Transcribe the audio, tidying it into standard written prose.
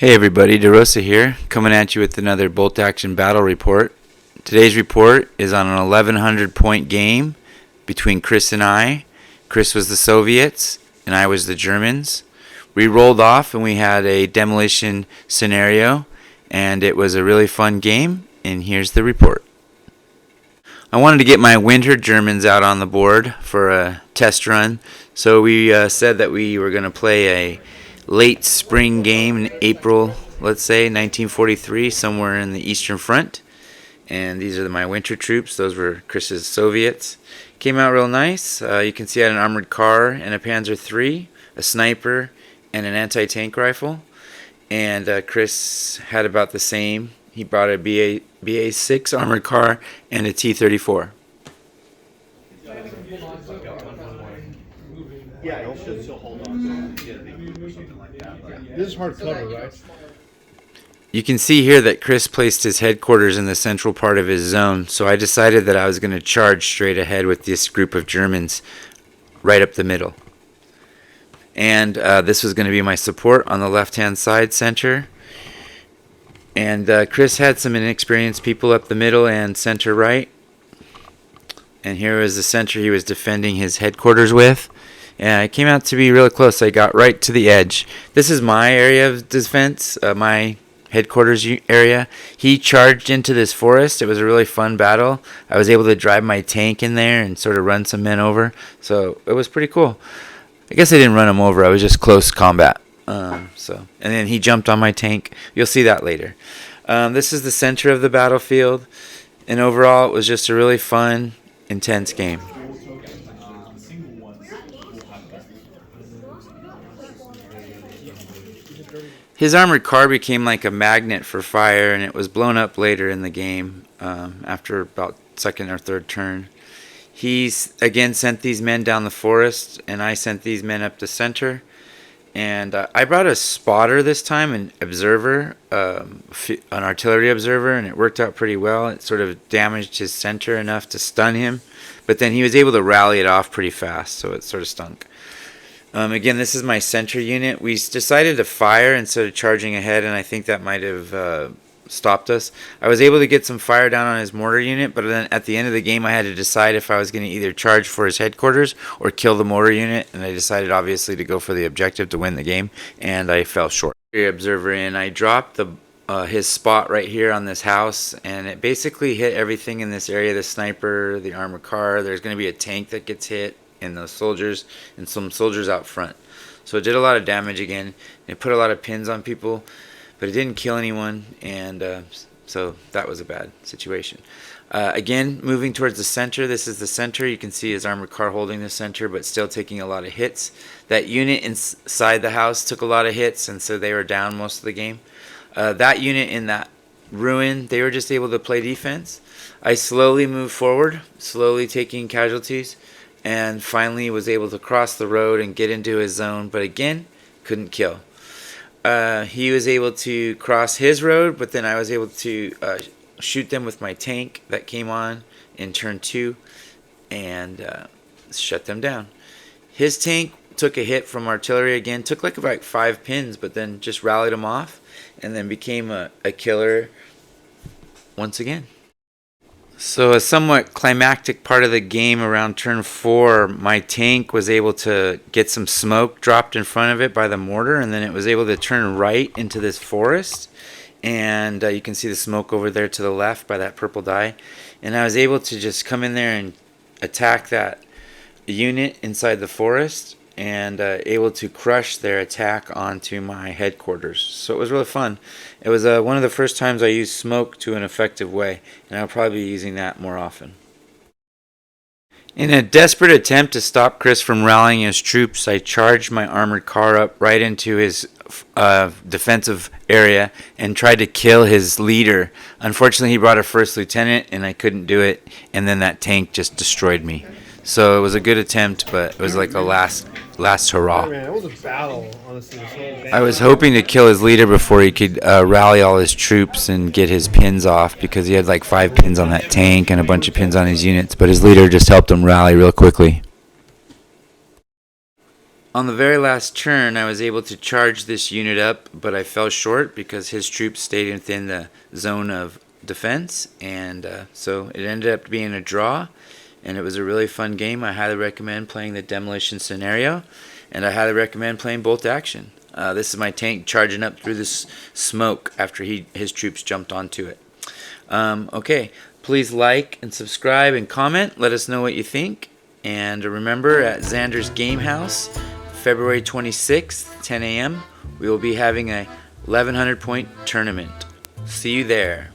Hey everybody, DeRosa here, coming at you with another bolt action battle report. Today's report is on an 1100 point game between Chris and I. Chris was the Soviets and I was the Germans. We rolled off and we had a demolition scenario, and it was a really fun game, and here's the report. I wanted to get my winter Germans out on the board for a test run, so we said that we were going to play a late spring game in April, let's say 1943, somewhere in the Eastern Front. And these are my winter troops. Those were Chris's Soviets. Came out real nice. You can see I had an armored car and a Panzer III, a sniper, and an anti-tank rifle. And Chris had about the same. He brought a BA-6 armored car and a T-34. Yeah, it should still hold on. This is hard cover, right? You can see here that Chris placed his headquarters in the central part of his zone, so I decided that I was going to charge straight ahead with this group of Germans right up the middle. And this was going to be my support on the left-hand side center. And Chris had some inexperienced people up the middle and center right. And here was the center he was defending his headquarters with. And it came out to be really close. I got right to the edge. This is my area of defense, my headquarters area. He charged into this forest. It was a really fun battle. I was able to drive my tank in there and sort of run some men over. So it was pretty cool. I guess I didn't run him over. I was just close combat. And then he jumped on my tank. You'll see that later. This is the center of the battlefield. And overall, it was just a really fun, intense game. His armored car became like a magnet for fire, and it was blown up later in the game after about second or third turn. He again sent these men down the forest, and I sent these men up the center. And I brought a spotter this time, an observer, an artillery observer, and it worked out pretty well. It sort of damaged his center enough to stun him, but then he was able to rally it off pretty fast, so it sort of stunk. Again, this is my center unit. We decided to fire instead of charging ahead, and I think that might have stopped us. I was able to get some fire down on his mortar unit, but then at the end of the game I had to decide if I was going to either charge for his headquarters or kill the mortar unit, and I decided obviously to go for the objective to win the game, and I fell short. Observer in, I dropped his spot right here on this house, and it basically hit everything in this area, the sniper, the armored car. There's going to be a tank that gets hit, and the soldiers, and some soldiers out front. So it did a lot of damage again. It put a lot of pins on people, but it didn't kill anyone, and so that was a bad situation. Again, moving towards the center. This is the center. You can see his armored car holding the center, but still taking a lot of hits. That unit inside the house took a lot of hits, and so they were down most of the game. That unit in that ruin, they were just able to play defense. I slowly moved forward, slowly taking casualties, and finally was able to cross the road and get into his zone, but again, couldn't kill. He was able to cross his road, but then I was able to shoot them with my tank that came on in turn 2 and shut them down. His tank took a hit from artillery again, took like about 5 pins, but then just rallied them off and then became a killer once again. So a somewhat climactic part of the game around turn 4, my tank was able to get some smoke dropped in front of it by the mortar, and then it was able to turn right into this forest. And you can see the smoke over there to the left by that purple dye. And I was able to just come in there and attack that unit inside the forest, and able to crush their attack onto my headquarters. So it was really fun. It was one of the first times I used smoke to an effective way, and I'll probably be using that more often. In a desperate attempt to stop Chris from rallying his troops, I charged my armored car up right into his defensive area and tried to kill his leader. Unfortunately, he brought a first lieutenant, and I couldn't do it, and then that tank just destroyed me. So it was a good attempt, but it was like a last hurrah. Man, it was a battle, honestly. I was hoping to kill his leader before he could rally all his troops and get his pins off, because he had like 5 pins on that tank and a bunch of pins on his units, but his leader just helped him rally real quickly. On the very last turn, I was able to charge this unit up, but I fell short because his troops stayed within the zone of defense, and so it ended up being a draw, and it was a really fun game. I highly recommend playing the demolition scenario, and I highly recommend playing bolt action. This is my tank charging up through this smoke after his troops jumped onto it. Okay, please like and subscribe and comment. Let us know what you think. And remember, at Xander's Game House, February 26th, 10 a.m., we will be having a 1100 point tournament. See you there.